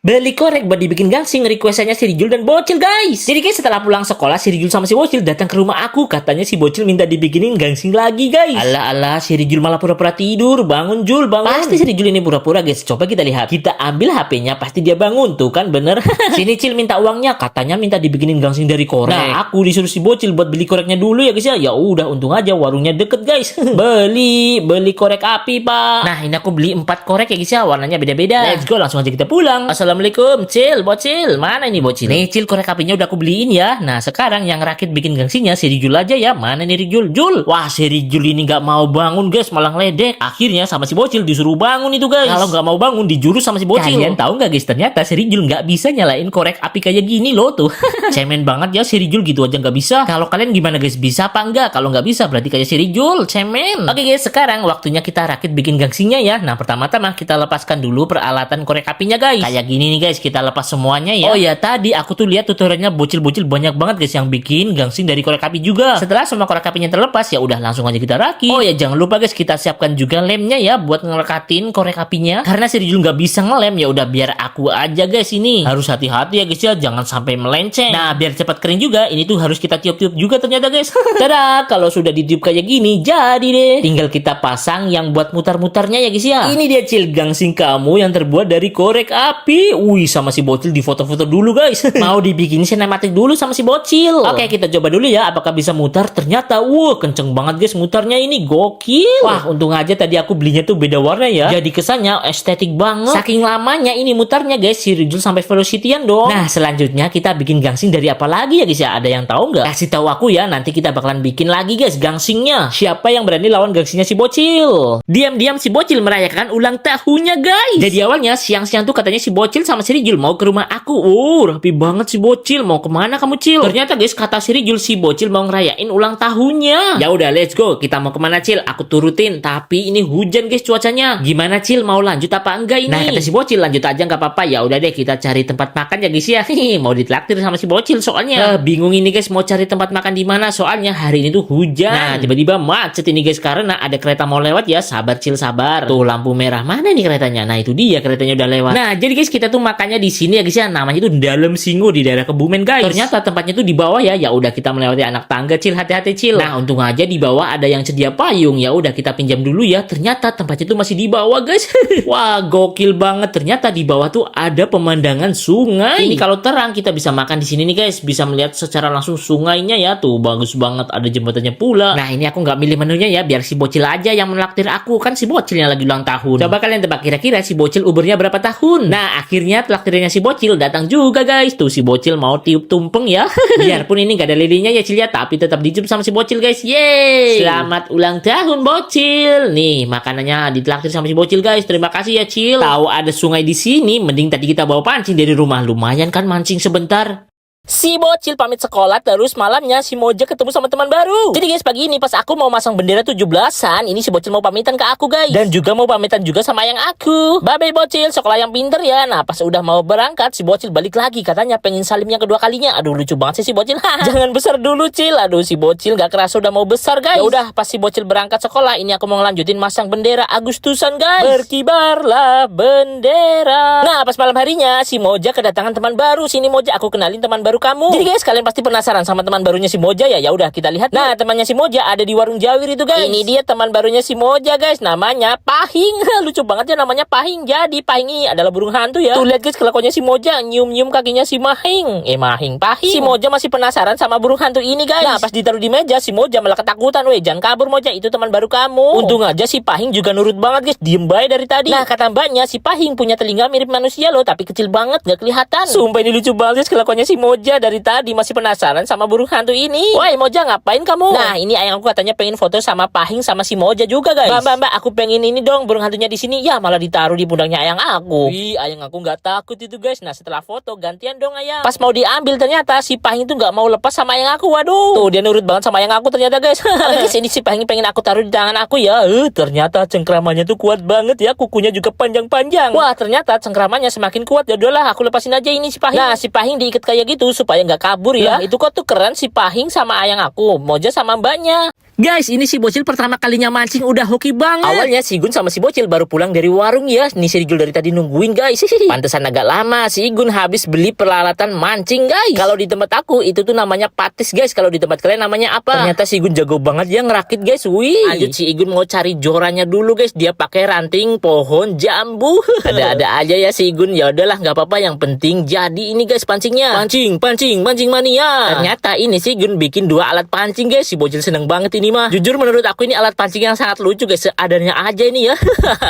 Beli korek buat dibikin gangsing, requestannya si Rijul dan Bocil guys. Jadi guys, setelah pulang sekolah si Rijul sama si Bocil datang ke rumah aku. Katanya si Bocil minta dibikinin gangsing lagi guys. Alah si Rijul malah pura-pura tidur. Bangun Jul, bangun. Pasti si Rijul ini pura-pura guys. Coba kita lihat. Kita ambil HP-nya, pasti dia bangun. Tuh kan bener. Sini Cil minta uangnya. Katanya minta dibikinin gangsing dari korek. Nah aku disuruh si Bocil buat beli koreknya dulu ya guys ya. Ya udah, untung aja warungnya deket guys. beli korek api pak. Nah ini aku beli 4 korek ya guys ya. Warnanya beda-beda. Let's go, langsung aja kita pulang. Assalamualaikum, Cil, Bocil. Mana ini Bocil? Nih, Cil, korek apinya udah aku beliin ya. Nah, sekarang yang rakit bikin gengsinya si Rijul aja ya. Mana nih Rijul? Jul. Wah, si Rijul ini nggak mau bangun, guys, malah ngeledek. Akhirnya sama si Bocil disuruh bangun itu, guys. Kalau nggak mau bangun, dijurus sama si Bocil. Kalian tahu nggak, guys? Ternyata si Rijul nggak bisa nyalain korek api kayak gini loh tuh. Cemen banget ya si Rijul, gitu aja nggak bisa. Kalau kalian gimana, guys? Bisa apa enggak? Kalau nggak bisa, berarti kayak si Rijul. Cemen. Oke, guys, sekarang waktunya kita rakit bikin gengsinya ya. Nah, pertama-tama kita lepaskan dulu peralatan korek apinya, guys. Kayak gini nih, guys. Kita lepas semuanya ya. Oh ya, tadi aku tuh lihat tutorialnya Bocil-Bocil banyak banget guys yang bikin gangsing dari korek api juga. Setelah semua korek apinya terlepas, ya udah langsung aja kita rakit. Oh ya, jangan lupa guys, kita siapkan juga lemnya ya buat ngerekatin korek apinya. Karena si Rijul nggak bisa ngelem, ya udah biar aku aja guys ini. Harus hati-hati ya guys ya, jangan sampai melenceng. Nah, biar cepat kering juga, ini tuh harus kita tiup-tiup juga ternyata guys. Tada, kalau sudah ditiup kayak gini, jadi deh. Tinggal kita pasang yang buat mutar-mutarnya ya guys ya. Ini dia Cil, gangsing kamu yang terbuat dari korek api. Wih, sama si Bocil di foto-foto dulu guys. Mau dibikin sinematik dulu sama si Bocil. Oke, kita coba dulu ya apakah bisa mutar. Ternyata kenceng banget guys mutarnya ini, gokil. Wah, untung aja tadi aku belinya tuh beda warna ya. Jadi kesannya estetik banget. Saking lamanya ini mutarnya guys, si Rijul sampai velocity-an dong. Nah, selanjutnya kita bikin gangsing dari apa lagi ya guys ya? Ada yang tahu nggak? Kasih tahu aku ya, nanti kita bakalan bikin lagi guys gangsingnya. Siapa yang berani lawan gangsingnya si Bocil? Diam-diam si Bocil merayakan ulang tahunnya guys. Jadi awalnya siang-siang tuh katanya si Bocil sama si Rijul mau ke rumah aku. Rapi banget si Bocil. Mau kemana kamu Cil? Ternyata guys, kata si Rijul, si Bocil mau ngerayain ulang tahunnya. Ya udah, let's go. Kita mau kemana Cil? Aku turutin. Tapi ini hujan guys cuacanya. Gimana Cil? Mau lanjut apa enggak ini? Nah, kata si Bocil lanjut aja nggak apa-apa. Ya udah deh, kita cari tempat makan ya guys ya. Mau ditraktir sama si Bocil soalnya. Bingung ini guys, mau cari tempat makan di mana? Soalnya hari ini tuh hujan. Nah, tiba-tiba macet ini guys karena ada kereta mau lewat ya. Sabar Cil, sabar. Tuh lampu merah. Mana nih keretanya? Nah, itu dia keretanya udah lewat. Nah, jadi guys kita tuh makannya di sini ya guys ya. Namanya itu Dalam Singo di daerah Kebumen guys. Ternyata tempatnya tuh di bawah ya. Ya udah kita melewati anak tangga Cil, hati-hati Cil. Nah, untung aja di bawah ada yang sedia payung. Ya udah kita pinjam dulu ya. Ternyata tempatnya tuh masih di bawah guys. Wah, gokil banget. Ternyata di bawah tuh ada pemandangan sungai. Ini kalau terang kita bisa makan di sini nih guys. Bisa melihat secara langsung sungainya ya. Tuh bagus banget, ada jembatannya pula. Nah, ini aku nggak milih menunya ya, biar si Bocil aja yang menraktir aku. Kan si Bocil yang lagi ulang tahun. Coba kalian tebak kira-kira si Bocil umurnya berapa tahun? Nah, akhirnya traktirnya si Bocil datang juga guys. Tuh si Bocil mau tiup tumpeng ya. Biarpun ini gak ada lilinnya ya Cil ya, tapi tetap dijemput sama si Bocil guys. Yeay, selamat ulang tahun Bocil. Nih makanannya ditraktir sama si Bocil guys. Terima kasih ya Cil. Tahu ada sungai di sini, mending tadi kita bawa pancing dari rumah. Lumayan kan mancing sebentar. Si Bocil pamit sekolah, terus malamnya si Moja ketemu sama teman baru. Jadi guys, pagi ini pas aku mau masang bendera 17-an, ini si Bocil mau pamitan ke aku guys. Dan juga mau pamitan juga sama yang aku. Bye-bye Bocil, sekolah yang pinter ya. Nah, pas udah mau berangkat, si Bocil balik lagi. Katanya pengen salim yang kedua kalinya. Aduh, lucu banget sih si Bocil. Jangan besar dulu Cil. Aduh, si Bocil gak kerasa udah mau besar guys. Ya udah, pas si Bocil berangkat sekolah, ini aku mau ngelanjutin masang bendera Agustusan guys. Berkibarlah bendera. Nah, pas malam harinya, si Moja kedatangan teman baru. Sini Moja, aku kenalin teman baru kamu. Jadi guys, kalian pasti penasaran sama teman barunya si Moja ya. Ya udah kita lihat. Nah, temannya si Moja ada di warung Jawir itu guys. Ini dia teman barunya si Moja guys. Namanya Pahing. Lucu banget ya namanya Pahing. Jadi Pahing ini adalah burung hantu ya. Tuh lihat guys kelakuannya si Moja, nyium-nyium kakinya si Mahing. Pahing. Si Moja masih penasaran sama burung hantu ini guys. Nah, pas ditaruh di meja si Moja malah ketakutan. Weh, jangan kabur Moja, itu teman baru kamu. Untung aja si Pahing juga nurut banget guys. Diem bae dari tadi. Nah, kata mbaknya si Pahing punya telinga mirip manusia loh, tapi kecil banget, gak kelihatan. Sumpah ini lucu banget guys kelakuannya si Moja. Dari tadi masih penasaran sama burung hantu ini. Woi Moja, ngapain kamu? Nah, ini ayang aku katanya pengen foto sama Pahing sama si Moja juga guys. Mbak, aku pengen ini dong burung hantunya di sini. Ya malah ditaruh di pundaknya ayang aku. Wih, ayang aku nggak takut itu guys. Nah, setelah foto gantian dong ayang. Pas mau diambil ternyata si Pahing itu nggak mau lepas sama ayang aku. Waduh, tuh dia nurut banget sama ayang aku ternyata guys. Oke guys, ini si Pahing pengen aku taruh di tangan aku ya. Ternyata cengkramannya tuh kuat banget ya. Kukunya juga panjang-panjang. Wah, ternyata cengkramannya semakin kuat. Ya udahlah, aku lepasin aja ini si Pahing. Nah, si Pahing diikat kayak gitu supaya nggak kabur ya. Itu kok tuh keren si Pahing sama ayang aku, Moja sama mbaknya. Guys, ini si Bocil pertama kalinya mancing udah hoki banget. Awalnya si Gun sama si Bocil baru pulang dari warung ya. Nih si Rijul dari tadi nungguin guys. Pantesan agak lama si Gun habis beli peralatan mancing guys. Kalau di tempat aku itu tuh namanya patis guys. Kalau di tempat kalian namanya apa? Ternyata si Gun jago banget ya ngerakit guys. Wih. Lanjut si Igun mau cari jorannya dulu guys. Dia pakai ranting pohon jambu. Ada-ada aja ya si Gun. Ya udahlah nggak apa-apa. Yang penting jadi ini guys pancingnya. Pancing mania. Ternyata ini si Gun bikin 2 alat pancing guys. Si Bocil seneng banget ini mah. Jujur menurut aku ini alat pancing yang sangat lucu guys. Seadanya aja ini ya.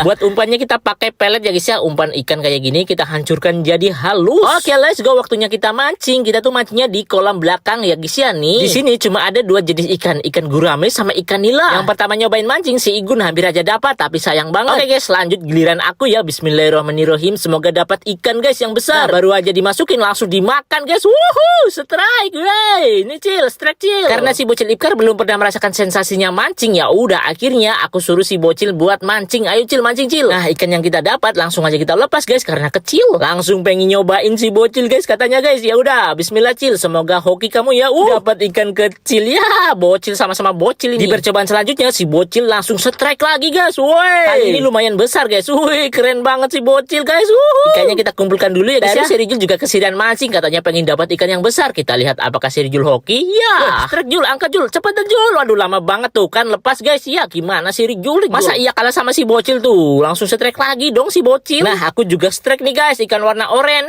Buat umpannya kita pakai pelet ya guys ya. Umpan ikan kayak gini kita hancurkan jadi halus. Oke, let's go. Waktunya kita mancing. Kita tuh mancingnya di kolam belakang ya guys ya nih. Di sini cuma ada 2 jenis ikan. Ikan gurame sama ikan nila. Yang pertama nyobain mancing si Igun hampir aja dapat tapi sayang banget. Oke guys, lanjut giliran aku ya. Bismillahirrahmanirrahim. Semoga dapat ikan guys yang besar. Nah, baru aja dimasukin langsung dimakan guys. Wuhuu, strike. Wey, ini strike chill. Karena si Bocil Ipkar belum pernah merasakan sensasinya mancing, ya udah akhirnya aku suruh si Bocil buat mancing. Ayo Cil, mancing Cil. Nah, ikan yang kita dapat langsung aja kita lepas guys karena kecil. Langsung pengen nyobain si Bocil guys katanya guys. Ya udah, bismillah Cil. Semoga hoki kamu ya. Dapat ikan kecil ya. Bocil sama-sama Bocil ini. Di percobaan selanjutnya si Bocil langsung strike lagi guys. Woi. Kali ini lumayan besar guys. Wih, keren banget si Bocil guys. Ikannya kita kumpulkan dulu ya guys ya. Si Rijul juga kesirian mancing katanya pengen dapat ikan yang besar. Kita lihat apakah si Rijul hoki. Ya, strike Jul, angkat Jul, cepetan Jul. Waduh, lama banget tuh kan lepas guys. Ya gimana si Rijul? Masa iya kalah sama si Bocil tuh? Langsung strike lagi dong si Bocil. Nah, aku juga strike nih guys, ikan warna oranye.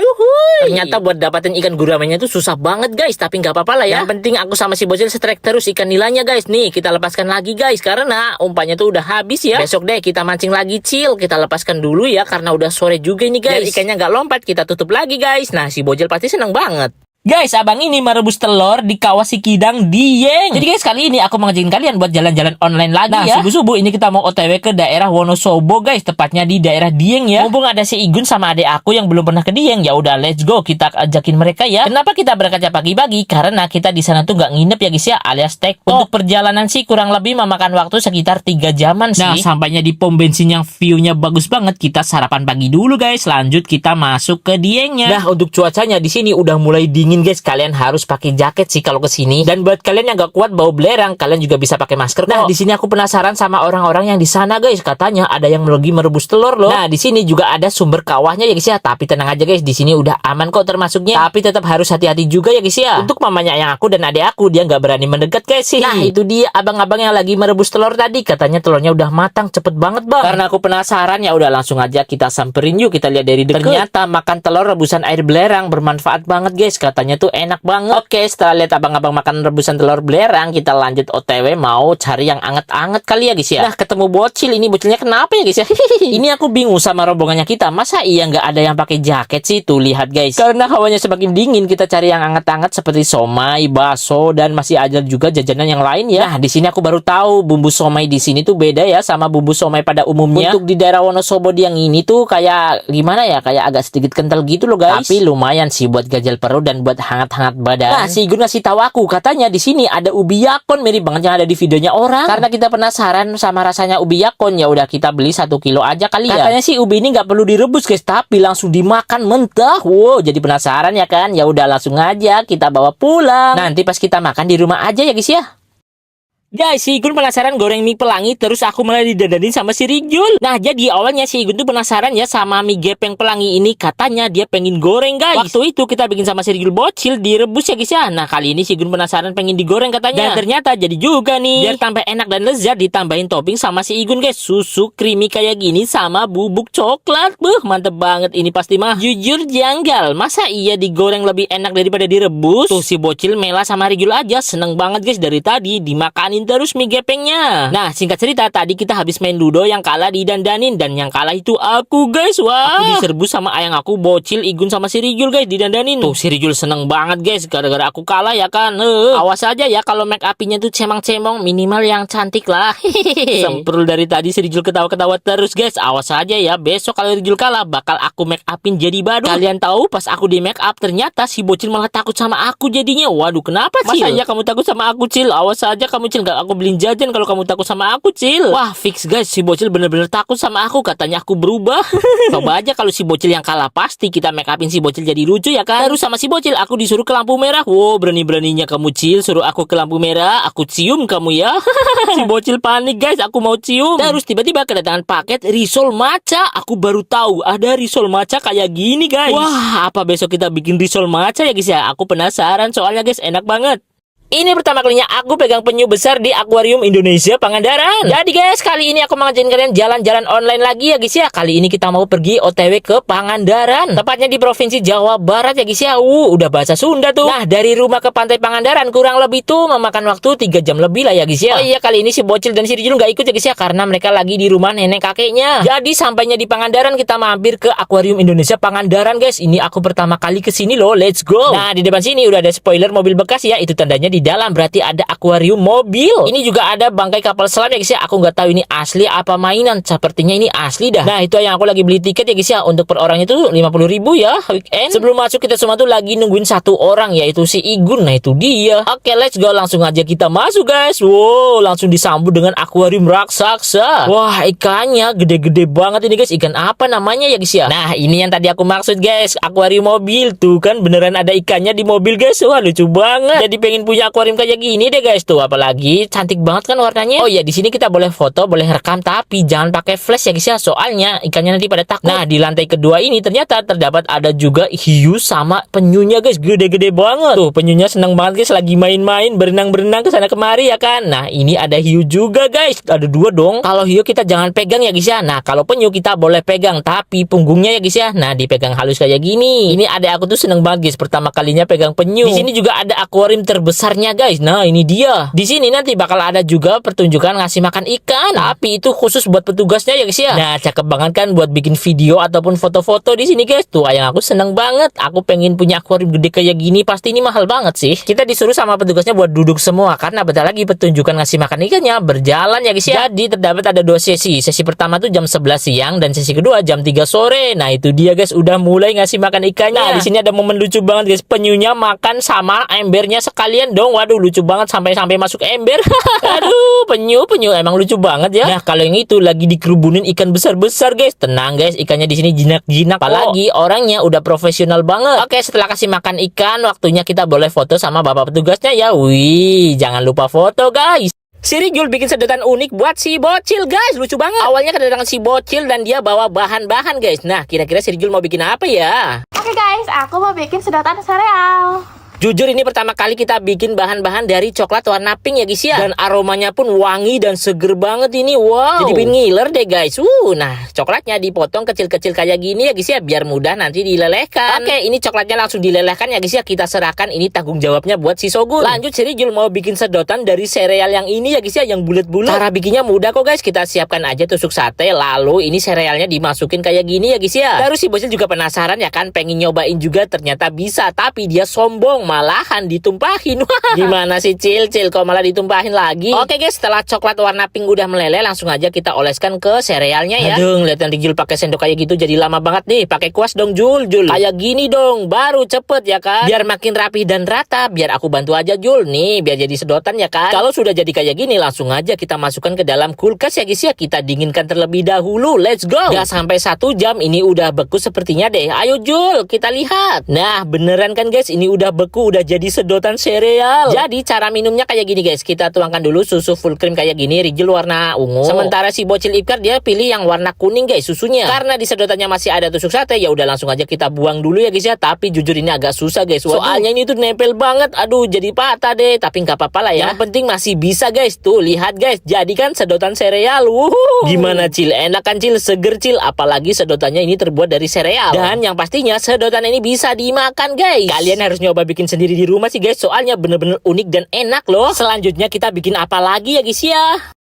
Ternyata buat dapatin ikan guramenya tuh susah banget guys, tapi nggak apa-apa lah ya. Yang penting aku sama si Bocil strike terus ikan nilainya guys. Nih, kita lepaskan lagi guys karena umpannya tuh udah habis ya. Besok deh kita mancing lagi Cil. Kita lepaskan dulu ya karena udah sore juga ini guys. Biar ikannya nggak lompat, kita tutup lagi guys. Nah, si Bocil pasti seneng banget. Guys, abang ini merebus telur di kawah Sikidang Dieng. Jadi guys, kali ini aku mengajakin kalian buat jalan-jalan online lagi ya. Subuh-subuh ini kita mau OTW ke daerah Wonosobo guys, tepatnya di daerah Dieng ya. Mumpung ada si Igun sama adik aku yang belum pernah ke Dieng, ya udah let's go kita ajakin mereka ya. Kenapa kita berangkat pagi-pagi? Karena kita di sana tuh nggak nginep ya guys ya, alias take off. Untuk perjalanan sih kurang lebih memakan waktu sekitar 3 jaman sih. Nah, sampainya di pom bensin yang view-nya bagus banget, kita sarapan pagi dulu guys. Lanjut kita masuk ke Diengnya. Nah, untuk cuacanya di sini udah mulai dingin guys, kalian harus pakai jaket sih kalau ke sini. Dan buat kalian yang gak kuat bau belerang, kalian juga bisa pakai masker. Nah, di sini aku penasaran sama orang-orang yang di sana guys. Katanya ada yang lagi merebus telur loh. Nah, di sini juga ada sumber kawahnya ya guys ya. Tapi tenang aja guys, di sini udah aman kok termasuknya. Tapi tetap harus hati-hati juga ya guys ya. Untuk mamanya yang aku dan adik aku, dia nggak berani mendekat guys sih. Nah, itu dia abang-abang yang lagi merebus telur tadi. Katanya telurnya udah matang, cepet banget bang. Karena aku penasaran, ya udah langsung aja kita samperin yuk. Kita lihat dari dekat. Ternyata makan telur rebusan air belerang bermanfaat banget guys. Katanya tuh enak banget. Oke, setelah lihat abang-abang makan rebusan telur belerang, kita lanjut OTW mau cari yang anget-anget kali ya guys ya. Nah, ketemu Bocil. Ini Bocilnya kenapa ya guys ya? Ini aku bingung sama rombongannya kita. Masa iya nggak ada yang pakai jaket sih? Tuh lihat guys. Karena hawanya semakin dingin, kita cari yang anget-anget seperti somai, bakso, dan masih ada juga jajanan yang lain ya. Nah, di sini aku baru tahu bumbu somai di sini tuh beda ya sama bumbu somai pada umumnya. Untuk di daerah Wonosobo yang ini tuh kayak gimana ya? Kayak agak sedikit kental gitu loh guys. Tapi lumayan sih buat gajal perut dan buat hangat-hangat badan. Nah, si Igun ngasih tahu aku katanya di sini ada ubi yakon mirip banget yang ada di videonya orang. Karena kita penasaran sama rasanya ubi yakon, ya udah kita beli 1 kilo aja kali ya. Katanya sih ubi ini nggak perlu direbus guys, tapi langsung dimakan mentah. Wow, jadi penasaran ya kan? Ya udah langsung aja kita bawa pulang. Nanti pas kita makan di rumah aja ya guys ya. Guys, si Igun penasaran goreng mie pelangi, terus aku malah didandanin sama si Rijul. Nah, jadi awalnya si Igun tuh penasaran ya sama mie gepeng pelangi ini. Katanya dia pengen goreng guys. Waktu itu kita bikin sama si Rijul Bocil direbus ya guys ya. Nah, kali ini si Igun penasaran pengen digoreng katanya. Dan ternyata jadi juga nih. Biar tambah enak dan lezat ditambahin topping sama si Igun guys. Susu creamy kayak gini sama bubuk coklat. Mantep banget ini pasti mah. Jujur janggal. Masa iya digoreng lebih enak daripada direbus? Tuh si Bocil, Mela sama Rijul aja seneng banget guys dari tadi dimakanin terus mie gepengnya. Nah, singkat cerita tadi kita habis main ludo, yang kalah didandanin dan yang kalah itu aku guys. Wah, aku diserbu sama ayang aku, Bocil, Igun sama si Rijul guys didandanin. Tuh si Rijul seneng banget guys gara-gara aku kalah ya kan. Awas aja ya kalau make up-nya tuh cemang-cemong, minimal yang cantik lah. Semprul dari tadi si Rijul ketawa-ketawa terus guys. Awas aja ya, besok kalau Rijul kalah bakal aku make upin jadi baru. Kalian tahu pas aku di make up ternyata si Bocil malah takut sama aku jadinya. Waduh, kenapa Cil? Masa iya kamu takut sama aku Cil? Awas aja kamu Cil, aku beliin jajan kalau kamu takut sama aku, Cil. Wah, fix guys, si bocil bener-bener takut sama aku. Katanya aku berubah. Coba aja kalau si bocil yang kalah, pasti kita make upin si bocil jadi lucu ya kan. Terus sama si bocil aku disuruh ke lampu merah. Wow, berani-beraninya kamu, Cil, suruh aku ke lampu merah. Aku cium kamu ya. Si bocil panik guys, aku mau cium. Terus tiba-tiba kedatangan paket risol matcha. Aku baru tahu ada risol matcha kayak gini guys. Wah, apa besok kita bikin risol matcha ya guys ya? Aku penasaran soalnya guys, enak banget. Ini pertama kalinya aku pegang penyu besar di Akuarium Indonesia Pangandaran. Jadi guys, kali ini aku mengajakin kalian jalan-jalan online lagi ya guys ya. Kali ini kita mau pergi OTW ke Pangandaran. Tepatnya di Provinsi Jawa Barat ya guys ya. Udah bahasa Sunda tuh. Nah, dari rumah ke pantai Pangandaran kurang lebih tuh memakan waktu 3 jam lebih lah ya guys ya. Oh iya, kali ini si bocil dan si Rijul nggak ikut ya guys ya, karena mereka lagi di rumah nenek kakeknya. Jadi sampainya di Pangandaran kita mampir ke Akuarium Indonesia Pangandaran guys. Ini aku pertama kali kesini loh. Let's go. Nah, di depan sini udah ada spoiler mobil bekas ya. Itu tandanya di dalam, berarti ada akuarium mobil. Ini juga ada bangkai kapal selam ya guys ya. Aku nggak tahu ini asli apa mainan. Sepertinya ini asli dah. Nah, itu yang aku lagi beli tiket ya guys ya. Untuk per orang itu 50.000 ya weekend. Sebelum masuk kita semua tuh lagi nungguin satu orang, yaitu si Igun. Nah, itu dia. Oke, let's go, langsung aja kita masuk guys. Wow, langsung disambut dengan akuarium raksasa. Wah, ikannya gede-gede banget ini guys. Ikan apa namanya ya guys ya? Nah, ini yang tadi aku maksud guys. Akuarium mobil tuh kan, beneran ada ikannya di mobil guys. Wah, lucu banget. Jadi pengen punya akuarium kayak gini deh guys tuh, apalagi cantik banget kan warnanya. Oh iya, di sini kita boleh foto, boleh rekam, tapi jangan pakai flash ya guys ya, soalnya ikannya nanti pada takut. Nah, di lantai kedua ini ternyata terdapat ada juga hiu sama penyunya guys, gede-gede banget. Tuh, penyunya seneng banget guys, lagi main-main, berenang-berenang ke sana kemari ya kan. Nah, ini ada hiu juga guys, ada 2 dong. Kalau hiu kita jangan pegang ya guys ya. Nah, kalau penyu kita boleh pegang, tapi punggungnya ya guys ya. Nah, dipegang halus kayak gini. Ini ada aku tuh seneng banget guys, pertama kalinya pegang penyu. Di sini juga ada akuarium terbesarnya guys. Nah, ini dia. Di sini nanti bakal ada juga pertunjukan ngasih makan ikan. Tapi itu khusus buat petugasnya ya guys ya. Nah, cakep banget kan buat bikin video ataupun foto-foto di sini guys. Tuh, yang aku seneng banget. Aku pengen punya akuarium gede kayak gini. Pasti ini mahal banget sih. Kita disuruh sama petugasnya buat duduk semua, karena bentar lagi pertunjukan ngasih makan ikannya berjalan ya guys ya. Jadi terdapat ada 2 sesi. Sesi pertama tuh jam 11 siang dan sesi kedua jam 3 sore. Nah, itu dia guys, udah mulai ngasih makan ikannya. Nah, di sini ada momen lucu banget guys. Penyunya makan sama embernya sekalian dong. Waduh, lucu banget sampai masuk ember. Aduh, penyu emang lucu banget ya. Nah, kalau yang itu lagi dikerubunin ikan besar-besar guys. Tenang guys, ikannya di sini jinak-jinak. Apalagi orangnya udah profesional banget. Oke, setelah kasih makan ikan, waktunya kita boleh foto sama bapak petugasnya ya. Wih, jangan lupa foto guys. Si Rijul bikin sedotan unik buat si bocil guys, lucu banget. Awalnya kedatangan si bocil dan dia bawa bahan-bahan guys. Nah, kira-kira si Rijul mau bikin apa ya? Oke guys, aku mau bikin sedotan sereal. Jujur ini pertama kali kita bikin bahan-bahan dari coklat warna pink ya guys ya. Dan aromanya pun wangi dan seger banget ini. Wow, jadi pengen ngiler deh guys. Nah, coklatnya dipotong kecil-kecil kayak gini ya guys ya, biar mudah nanti dilelehkan. Oke, ini coklatnya langsung dilelehkan ya guys ya. Kita serahkan, ini tanggung jawabnya buat si Shogun. Lanjut, si Rijul mau bikin sedotan dari sereal yang ini ya guys ya, yang bulat-bulat. Cara bikinnya mudah kok guys. Kita siapkan aja tusuk sate, lalu ini serealnya dimasukin kayak gini ya guys ya. Terus si bocil juga penasaran ya kan, pengen nyobain juga, ternyata bisa. Tapi dia sombong, malahan ditumpahin. Gimana sih Cil kok malah ditumpahin lagi? Oke guys, setelah coklat warna pink udah meleleh, langsung aja kita oleskan ke serealnya ya. Aduh, ngeliatin Rijul pakai sendok kayak gitu jadi lama banget nih. Pakai kuas dong Jul. Kayak gini dong, baru cepet ya kan. Biar makin rapi dan rata, biar aku bantu aja Jul nih, biar jadi sedotan ya kan. Kalau sudah jadi kayak gini, langsung aja kita masukkan ke dalam kulkas ya guys ya. Kita dinginkan terlebih dahulu. Let's go. Gak sampai 1 jam ini udah beku sepertinya deh. Ayo Jul, kita lihat. Nah, beneran kan guys, ini udah beku, udah jadi sedotan sereal. Jadi cara minumnya kayak gini guys. Kita tuangkan dulu susu full cream kayak gini. Rijul warna ungu. Sementara si bocil Ipkar dia pilih yang warna kuning guys susunya. Karena di sedotannya masih ada tusuk sate, ya udah langsung aja kita buang dulu ya guys ya. Tapi jujur ini agak susah guys. Soalnya ini tuh nempel banget. Aduh, jadi patah deh. Tapi nggak apa-apa lah ya. Yang penting masih bisa guys. Tuh lihat guys. Jadi kan sedotan sereal. Gimana Cil? Enak kan Cil? Seger Cil. Apalagi sedotannya ini terbuat dari sereal. Dan yang pastinya sedotan ini bisa dimakan guys. Kalian harus nyoba bikin sendiri di rumah sih guys, soalnya bener-bener unik dan enak loh. Selanjutnya kita bikin apa lagi ya guys ya?